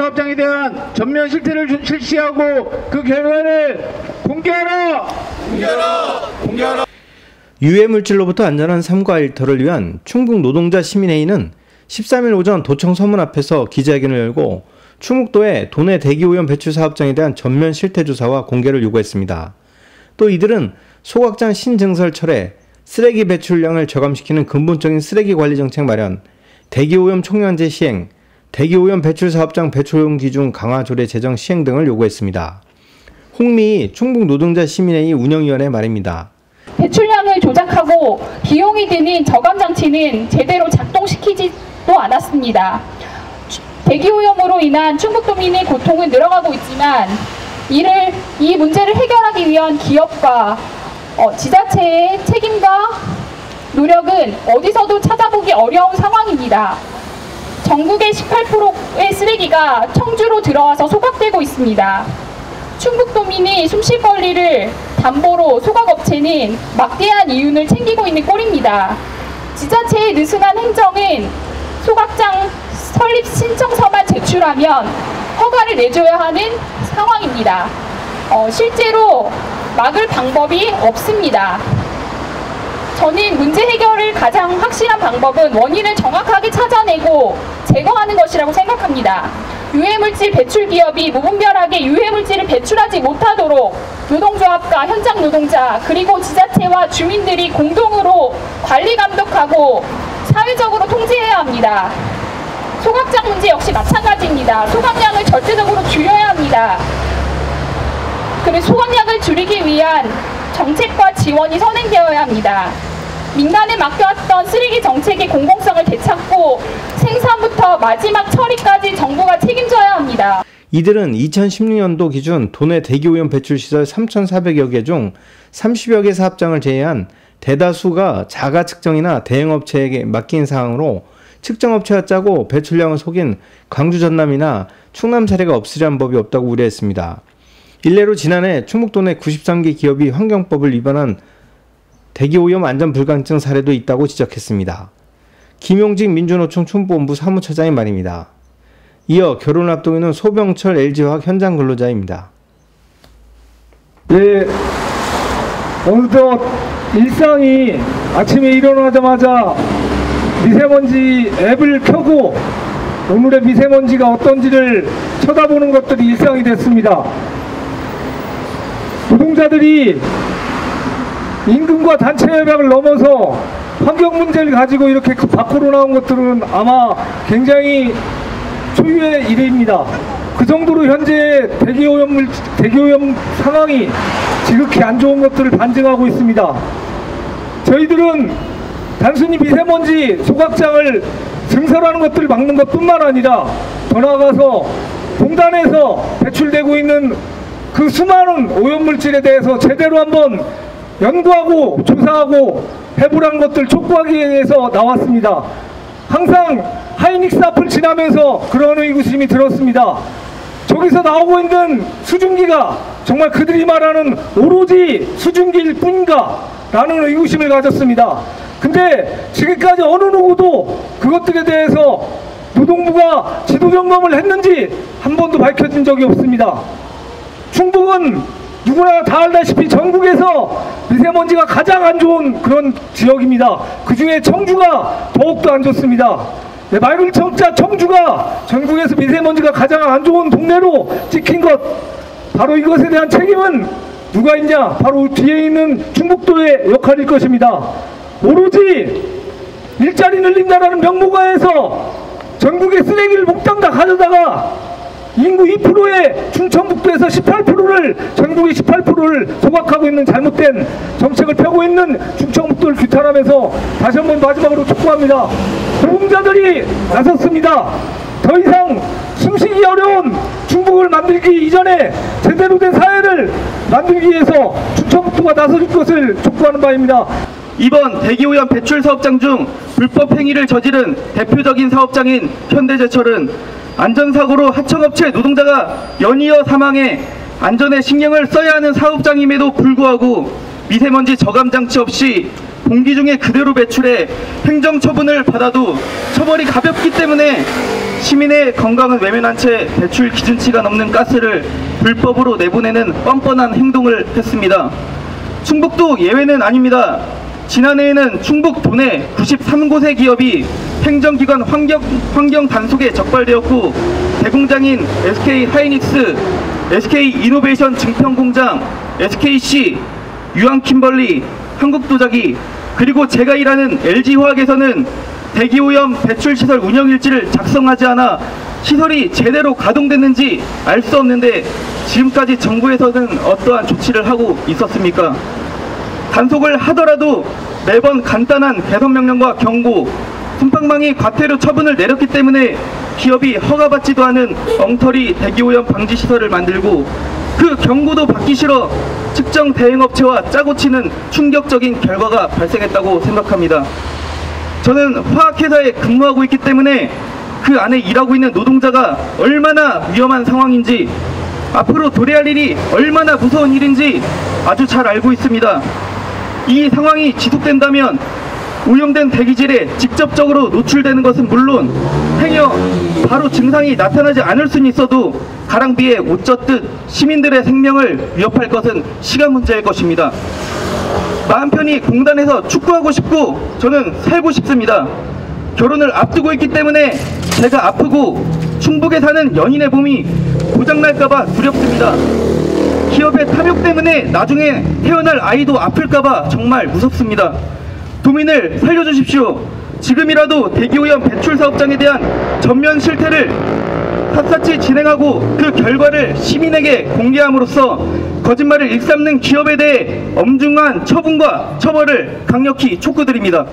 사업장에 대한 전면 실태를 실시하고 그 결과를 공개하라! 유해물질로부터 안전한 삶과 일터를 위한 충북 노동자 시민회의는 13일 오전 도청 서문 앞에서 기자회견을 열고 충북도에 도내 대기오염 배출 사업장에 대한 전면 실태 조사와 공개를 요구했습니다. 또 이들은 소각장 신증설 철회, 쓰레기 배출량을 저감시키는 근본적인 쓰레기 관리 정책 마련, 대기오염 총량제 시행, 대기오염 배출 사업장 배출용 기준 강화 조례 제정 시행 등을 요구했습니다. 홍미 충북 노동자 시민회의 운영위원회 말입니다. 배출량을 조작하고 비용이 드는 저감 장치는 제대로 작동시키지도 않았습니다. 대기오염으로 인한 충북도민의 고통은 늘어가고 있지만 이 문제를 해결하기 위한 기업과 지자체의 책임과 노력은 어디서도 찾아보기 어려운 상황입니다. 전국의 18%의 쓰레기가 청주로 들어와서 소각되고 있습니다. 충북도민이 숨쉴 권리를 담보로 소각업체는 막대한 이윤을 챙기고 있는 꼴입니다. 지자체의 느슨한 행정은 소각장 설립 신청서만 제출하면 허가를 내줘야 하는 상황입니다. 실제로 막을 방법이 없습니다. 저는 문제 해결을 가장 확실한 방법은 원인을 정확하게 찾아내고 제거하는 것이라고 생각합니다. 유해물질 배출 기업이 무분별하게 유해물질을 배출하지 못하도록 노동조합과 현장 노동자 그리고 지자체와 주민들이 공동으로 관리 감독하고 사회적으로 통제해야 합니다. 소각장 문제 역시 마찬가지입니다. 소각량을 절대적으로 줄여야 합니다. 그리고 소각량을 줄이기 위한 정책과 지원이 선행되어야 합니다. 민간에 맡겨왔던 쓰레기 정책의 공공성을 되찾고 생산부터 마지막 처리까지 정부가 책임져야 합니다. 이들은 2016년도 기준 도내 대기오염 배출시설 3,400여 개 중 30여 개 사업장을 제외한 대다수가 자가 측정이나 대행업체에게 맡긴 사항으로 측정업체가 짜고 배출량을 속인 광주 전남이나 충남 사례가 없으리란 법이 없다고 우려했습니다. 일례로 지난해 충북도 내 93개 기업이 환경법을 위반한 대기오염 안전불감증 사례도 있다고 지적했습니다. 김용직 민주노총 충북본부 사무처장의 말입니다. 이어 결혼을 앞두고 있는 소병철 LG화학 현장 근로자입니다. 네, 어느덧 일상이 아침에 일어나자마자 미세먼지 앱을 켜고 오늘의 미세먼지가 어떤지를 쳐다보는 것들이 일상이 됐습니다. 노동자들이 임금과 단체 협약을 넘어서 환경 문제를 가지고 이렇게 밖으로 나온 것들은 아마 굉장히 초유의 일입니다. 그 정도로 현재 대기오염 상황이 지극히 안 좋은 것들을 반증하고 있습니다. 저희들은 단순히 미세먼지 소각장을 증설하는 것들을 막는 것뿐만 아니라 더 나아가서 동단에서 배출되고 있는 그 수많은 오염물질에 대해서 제대로 한번 연구하고 조사하고 해보라는 것들 촉구하기 위해서 나왔습니다. 항상 하이닉스 앞을 지나면서 그런 의구심이 들었습니다. 저기서 나오고 있는 수증기가 정말 그들이 말하는 오로지 수증기일 뿐인가 라는 의구심을 가졌습니다. 근데 지금까지 어느 누구도 그것들에 대해서 노동부가 지도점검을 했는지 한 번도 밝혀진 적이 없습니다. 충북은 누구나 다 알다시피 전국에서 미세먼지가 가장 안 좋은 그런 지역입니다. 그 중에 청주가 더욱더 안 좋습니다. 네, 맑은 청주가 전국에서 미세먼지가 가장 안 좋은 동네로 찍힌 것, 바로 이것에 대한 책임은 누가 있냐? 바로 뒤에 있는 충북도의 역할일 것입니다. 오로지 일자리 늘린다라는 명목하에서 전국의 쓰레기를 몽땅 다 가져다가 인구 2%의 충청북도에서 18%를 전국의 18%를 소각하고 있는 잘못된 정책을 펴고 있는 충청북도를 규탄하면서 다시 한번 마지막으로 촉구합니다. 노동자들이 나섰습니다. 더 이상 숨쉬기 어려운 충북을 만들기 이전에 제대로 된 사회를 만들기 위해서 충청북도가 나서줄 것을 촉구하는 바입니다. 이번 대기오염 배출 사업장 중 불법 행위를 저지른 대표적인 사업장인 현대제철은 안전사고로 하청업체 노동자가 연이어 사망해 안전에 신경을 써야 하는 사업장임에도 불구하고 미세먼지 저감장치 없이 공기 중에 그대로 배출해 행정처분을 받아도 처벌이 가볍기 때문에 시민의 건강은 외면한 채 배출 기준치가 넘는 가스를 불법으로 내보내는 뻔뻔한 행동을 했습니다. 충북도 예외는 아닙니다. 지난해에는 충북 도내 93곳의 기업이 행정기관 환경 단속에 적발되었고, 대공장인 SK 하이닉스, SK 이노베이션 증평공장, SKC, 유한킴벌리, 한국도자기, 그리고 제가 일하는 LG화학에서는 대기오염 배출시설 운영일지를 작성하지 않아 시설이 제대로 가동됐는지 알 수 없는데 지금까지 정부에서는 어떠한 조치를 하고 있었습니까? 단속을 하더라도 매번 간단한 개선명령과 경고, 솜방망이 과태료 처분을 내렸기 때문에 기업이 허가받지도 않은 엉터리 대기오염 방지시설을 만들고, 그 경고도 받기 싫어 측정 대행업체와 짜고 치는 충격적인 결과가 발생했다고 생각합니다. 저는 화학회사에 근무하고 있기 때문에 그 안에 일하고 있는 노동자가 얼마나 위험한 상황인지, 앞으로 도래할 일이 얼마나 무서운 일인지 아주 잘 알고 있습니다. 이 상황이 지속된다면 오염된 대기질에 직접적으로 노출되는 것은 물론 행여 바로 증상이 나타나지 않을 수는 있어도 가랑비에 옷 젖듯 시민들의 생명을 위협할 것은 시간 문제일 것입니다. 마음 편히 공단에서 축구하고 싶고 저는 살고 싶습니다. 결혼을 앞두고 있기 때문에 제가 아프고 충북에 사는 연인의 몸이 고장날까봐 두렵습니다. 기업의 탐욕 때문에 나중에 태어날 아이도 아플까봐 정말 무섭습니다. 도민을 살려주십시오. 지금이라도 대기오염 배출 사업장에 대한 전면 실태를 샅샅이 진행하고 그 결과를 시민에게 공개함으로써 거짓말을 일삼는 기업에 대해 엄중한 처분과 처벌을 강력히 촉구드립니다.